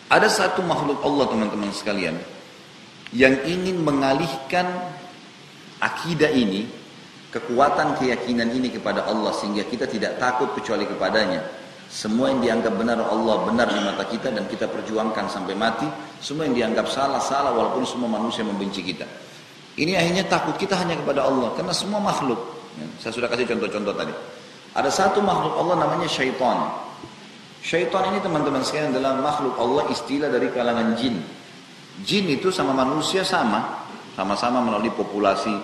Ada satu makhluk Allah teman-teman sekalian yang ingin mengalihkan akidah ini, kekuatan keyakinan ini kepada Allah sehingga kita tidak takut kecuali kepadanya. Semua yang dianggap benar Allah benar di mata kita dan kita perjuangkan sampai mati. Semua yang dianggap salah salah walaupun semua manusia membenci kita. Ini akhirnya takut kita hanya kepada Allah karena semua makhluk. Saya sudah kasih contoh-contoh tadi. Ada satu makhluk Allah namanya syaitan. Syaitan ini teman-teman sekalian adalah makhluk Allah, istilah dari kalangan jin. Jin itu sama manusia sama-sama melalui populasi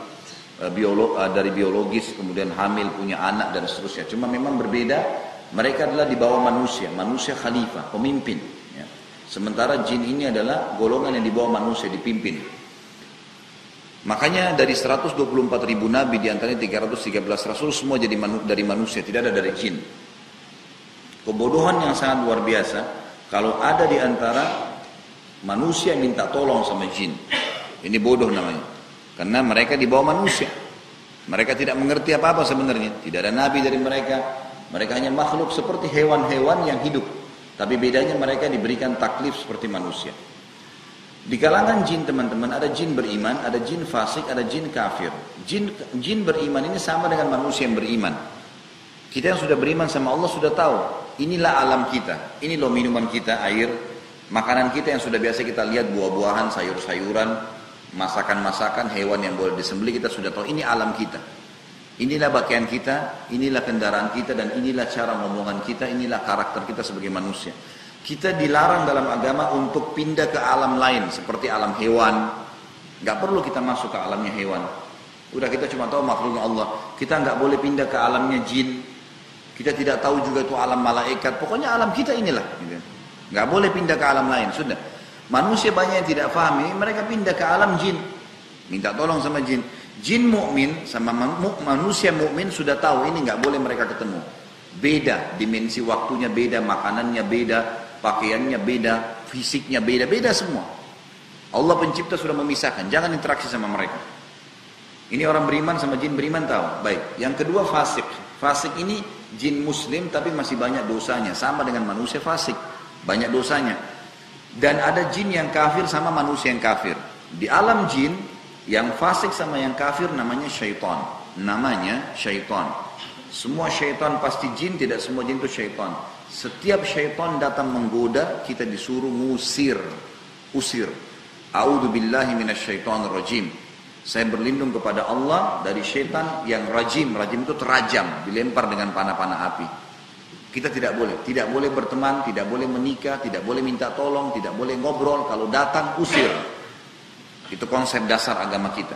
dari biologis, kemudian hamil, punya anak dan seterusnya. Cuma memang berbeda, mereka adalah di bawah manusia khalifah, pemimpin. Ya. Sementara jin ini adalah golongan yang di bawah manusia, dipimpin. Makanya dari 124.000 nabi, di antaranya 313 rasul, semua jadi dari manusia, tidak ada dari jin. Kebodohan yang sangat luar biasa, kalau ada di antara manusia minta tolong sama jin. Ini bodoh namanya. Karena mereka di bawah manusia. Mereka tidak mengerti apa-apa sebenarnya. Tidak ada nabi dari mereka. Mereka hanya makhluk seperti hewan-hewan yang hidup. Tapi bedanya mereka diberikan taklif seperti manusia. Di kalangan jin teman-teman, ada jin beriman, ada jin fasik, ada jin kafir. Jin beriman ini sama dengan manusia yang beriman. Kita yang sudah beriman sama Allah sudah tahu, inilah alam kita, ini loh minuman kita, air, makanan kita yang sudah biasa kita lihat, buah-buahan, sayur-sayuran, masakan-masakan, hewan yang boleh disembelih, kita sudah tahu, ini alam kita. Inilah pakaian kita, inilah kendaraan kita, dan inilah cara ngomongan kita, inilah karakter kita sebagai manusia. Kita dilarang dalam agama untuk pindah ke alam lain, seperti alam hewan. Gak perlu kita masuk ke alamnya hewan. Udah kita cuma tahu makhluknya Allah. Kita gak boleh pindah ke alamnya jin. Kita tidak tahu juga itu alam malaikat. Pokoknya alam kita inilah. Gitu. Gak boleh pindah ke alam lain. Sudah. Manusia banyak yang tidak pahami. Mereka pindah ke alam jin. Minta tolong sama jin. Jin mukmin sama manusia mukmin sudah tahu ini gak boleh mereka ketemu. Beda. Dimensi waktunya beda. Makanannya beda. Pakaiannya beda. Fisiknya beda. Beda semua. Allah pencipta sudah memisahkan. Jangan interaksi sama mereka. Ini orang beriman sama jin beriman tahu. Baik. Yang kedua fasik. Fasik ini jin muslim tapi masih banyak dosanya. Sama dengan manusia fasik. Banyak dosanya. Dan ada jin yang kafir sama manusia yang kafir. Di alam jin, yang fasik sama yang kafir namanya syaitan. Namanya syaitan. Semua syaitan pasti jin, tidak semua jin itu syaitan. Setiap syaitan datang menggoda, kita disuruh ngusir. Usir. A'udzubillahi minasyaitonir rajim. Saya berlindung kepada Allah dari syaitan yang rajim. Rajim itu terajam, dilempar dengan panah-panah api. Kita tidak boleh berteman, tidak boleh menikah, tidak boleh minta tolong, tidak boleh ngobrol. Kalau datang, usir. Itu konsep dasar agama kita.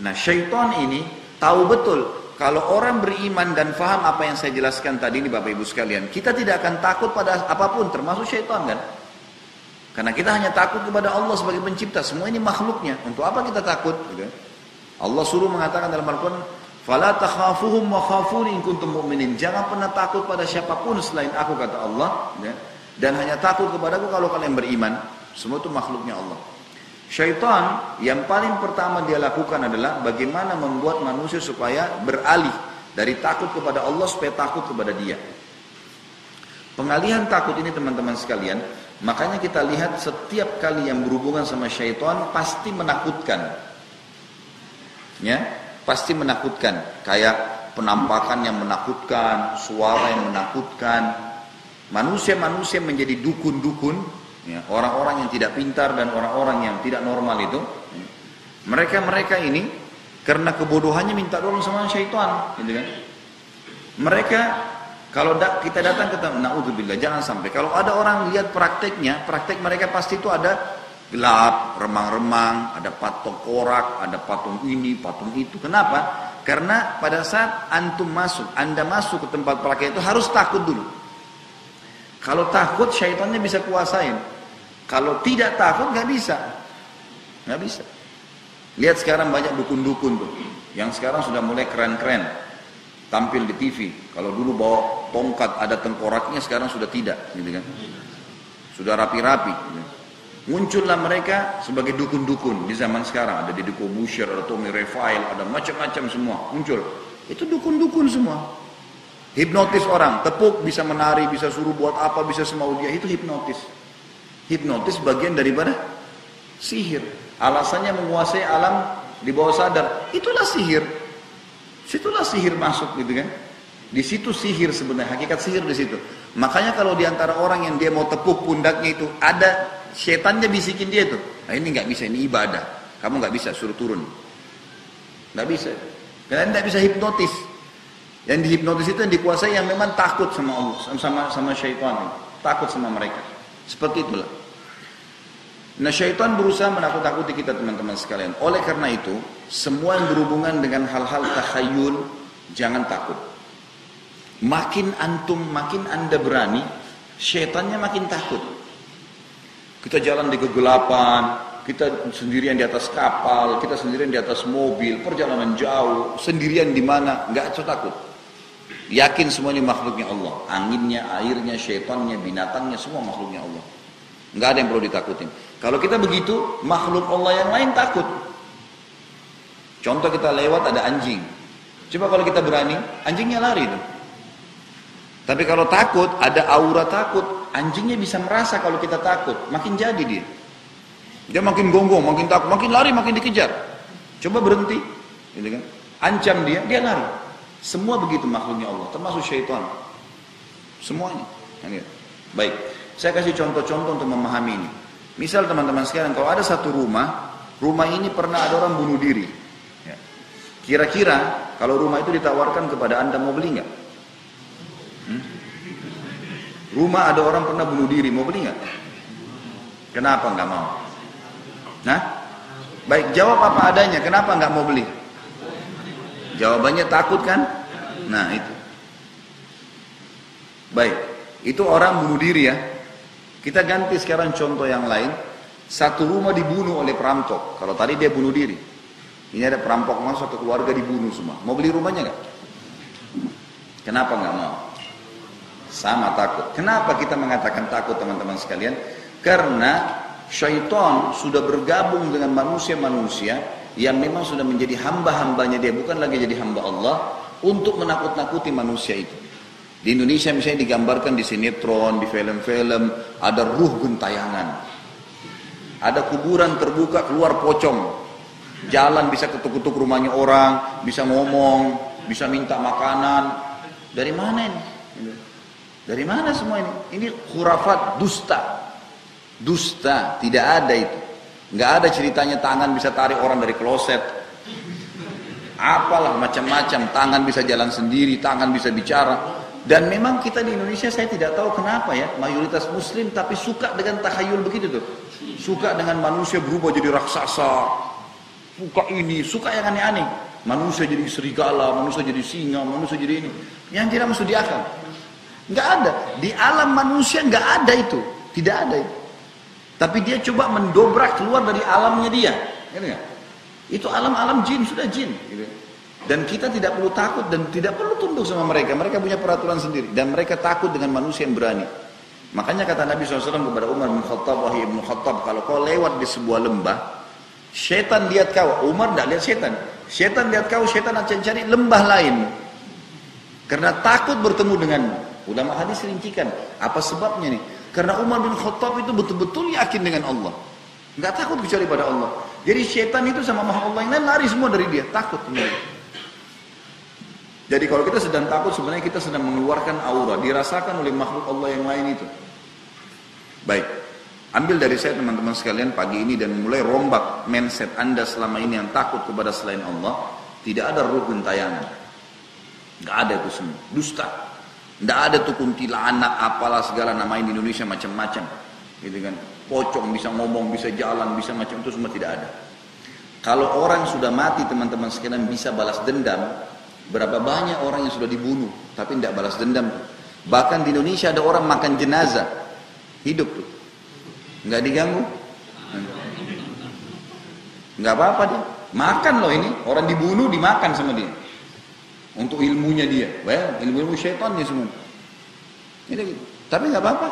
Nah, syaitan ini tahu betul kalau orang beriman dan faham apa yang saya jelaskan tadi ini Bapak Ibu sekalian, kita tidak akan takut pada apapun, termasuk syaitan kan? Karena kita hanya takut kepada Allah sebagai pencipta. Semua ini makhluknya. Untuk apa kita takut? Allah suruh mengatakan dalam Al-Quran, "Fala takhafuhum wa khafuni in kuntum mu'minin." Jangan pernah takut pada siapapun selain aku, kata Allah. Dan hanya takut kepadaku kalau kalian beriman. Semua itu makhluknya Allah. Syaitan yang paling pertama dia lakukan adalah bagaimana membuat manusia supaya beralih dari takut kepada Allah supaya takut kepada dia. Pengalihan takut ini teman-teman sekalian, makanya kita lihat setiap kali yang berhubungan sama syaitan pasti menakutkan. Ya, pasti menakutkan. Kayak penampakan yang menakutkan, suara yang menakutkan. Manusia-manusia menjadi dukun-dukun, ya, orang-orang yang tidak pintar dan orang-orang yang tidak normal itu. Mereka ini karena kebodohannya minta tolong sama syaitan, gitu kan. Mereka kalau kita datang ke naudzubillah, jangan sampai. Kalau ada orang lihat prakteknya, praktek mereka pasti itu ada gelap, remang-remang, ada patung korak, ada patung ini, patung itu. Kenapa? Karena pada saat Anda masuk ke tempat praktek itu harus takut dulu. Kalau takut, syaitannya bisa kuasain. Kalau tidak takut, nggak bisa. Nggak bisa. Lihat sekarang banyak dukun-dukun tuh, yang sekarang sudah mulai keren-keren. Tampil di TV. Kalau dulu bawa tongkat ada tengkoraknya, sekarang sudah tidak, gitu kan? Sudah rapi-rapi. Gitu. Muncullah mereka sebagai dukun-dukun di zaman sekarang. Ada Deddy Corbuzier, ada Tommy Raphael, ada macam-macam semua muncul. Itu dukun-dukun semua. Hipnotis orang, tepuk bisa menari, bisa suruh buat apa, bisa semau dia, itu hipnotis. Hipnotis bagian daripada sihir. Alasannya menguasai alam di bawah sadar, itulah sihir. Situlah sihir masuk gitu kan. Di situ sihir sebenarnya, hakikat sihir di situ. Makanya kalau di antara orang yang dia mau tepuk pundaknya itu, ada setannya bisikin dia tuh, nah, ini nggak bisa, ini ibadah. Kamu nggak bisa, suruh turun. Nggak bisa. Karena nggak bisa hipnotis. Yang dihipnotis itu yang dikuasai yang memang takut sama Allah, sama syaitan, takut sama mereka. Seperti itulah. Nah, syaitan berusaha menakut-nakuti kita teman-teman sekalian. Oleh karena itu, semua yang berhubungan dengan hal-hal takhayul, jangan takut. Makin anda berani, syaitannya makin takut. Kita jalan di kegelapan, kita sendirian di atas kapal, kita sendirian di atas mobil, perjalanan jauh, sendirian di mana, nggak usah takut. Yakin semuanya makhluknya Allah, anginnya, airnya, syaitannya, binatangnya, semua makhluknya Allah. Nggak ada yang perlu ditakutin. Kalau kita begitu, makhluk Allah yang lain takut. Contoh kita lewat ada anjing. Coba kalau kita berani, anjingnya lari tuh. Tapi kalau takut, ada aura takut, anjingnya bisa merasa kalau kita takut, makin jadi dia. Dia makin gonggong, makin takut, makin lari, makin dikejar. Coba berhenti, gitu kan? Ancam dia lari. Semua begitu makhluknya Allah, termasuk syaitan. Semuanya. Baik, saya kasih contoh-contoh untuk memahami ini. Misal teman-teman sekalian, kalau ada satu rumah ini pernah ada orang bunuh diri. Ya. Kira-kira kalau rumah itu ditawarkan kepada Anda, mau beli nggak? Rumah ada orang pernah bunuh diri, mau beli nggak? Kenapa nggak mau? Nah, baik, jawab apa adanya. Kenapa nggak mau beli? Jawabannya takut kan? Nah itu. Baik, itu orang bunuh diri ya. Kita ganti sekarang contoh yang lain. Satu rumah dibunuh oleh perampok. Kalau tadi dia bunuh diri, ini ada perampok masuk, satu keluarga dibunuh semua. Mau beli rumahnya nggak? Kenapa nggak mau? Sama takut. Kenapa kita mengatakan takut teman-teman sekalian? Karena syaitan sudah bergabung dengan manusia-manusia yang memang sudah menjadi hamba-hambanya dia, bukan lagi jadi hamba Allah, untuk menakut-nakuti manusia itu. Di Indonesia misalnya digambarkan di sinetron, di film-film, ada ruh gentayangan. Ada kuburan terbuka, keluar pocong. Jalan bisa ketuk-ketuk rumahnya orang, bisa ngomong, bisa minta makanan. Dari mana ini? Dari mana semua ini? Ini khurafat, dusta. Dusta, tidak ada itu. Nggak ada ceritanya tangan bisa tarik orang dari kloset. Apalah macam-macam, tangan bisa jalan sendiri, tangan bisa bicara. Dan memang kita di Indonesia, saya tidak tahu kenapa ya, mayoritas muslim tapi suka dengan takhayul begitu tuh. Suka dengan manusia berubah jadi raksasa. Suka ini, suka yang aneh-aneh. Manusia jadi serigala, manusia jadi singa, manusia jadi ini. Yang tidak masuk di akal. Nggak ada. Di alam manusia nggak ada itu. Tidak ada itu. Tapi dia coba mendobrak keluar dari alamnya dia. Itu alam-alam jin, sudah jin. Dan kita tidak perlu takut dan tidak perlu tunduk sama mereka. Mereka punya peraturan sendiri. Dan mereka takut dengan manusia yang berani. Makanya kata Nabi SAW kepada Umar bin Khattab, wahai Ibnu Khattab, kalau kau lewat di sebuah lembah, syaitan lihat kau. Umar tidak lihat syaitan. Syaitan lihat kau, syaitan akan cari lembah lain. Karena takut bertemu denganmu. Ulama hadis rincikan. Apa sebabnya nih? Karena Umar bin Khattab itu betul-betul yakin dengan Allah. Nggak takut kecuali pada Allah. Jadi syaitan itu sama makhluk Allah yang lain lari semua dari dia. Takut. Jadi kalau kita sedang takut, sebenarnya kita sedang mengeluarkan aura. Dirasakan oleh makhluk Allah yang lain itu. Baik. Ambil dari saya teman-teman sekalian pagi ini dan mulai rombak mindset Anda selama ini yang takut kepada selain Allah. Tidak ada ruh gentayangan. Nggak ada itu semua. Dusta. Nggak ada tuh kuntilanak apalah segala namain di Indonesia macam-macam, gitu kan? Pocong bisa ngomong, bisa jalan, bisa macam itu semua tidak ada. Kalau orang sudah mati teman-teman sekalian bisa balas dendam. Berapa banyak orang yang sudah dibunuh tapi tidak balas dendam. Bahkan di Indonesia ada orang makan jenazah hidup tuh, nggak diganggu, nggak apa-apa dia makan loh. Ini orang dibunuh dimakan sama dia. Untuk ilmunya dia, ilmu syaitannya semua. Ini, tapi nggak apa-apa.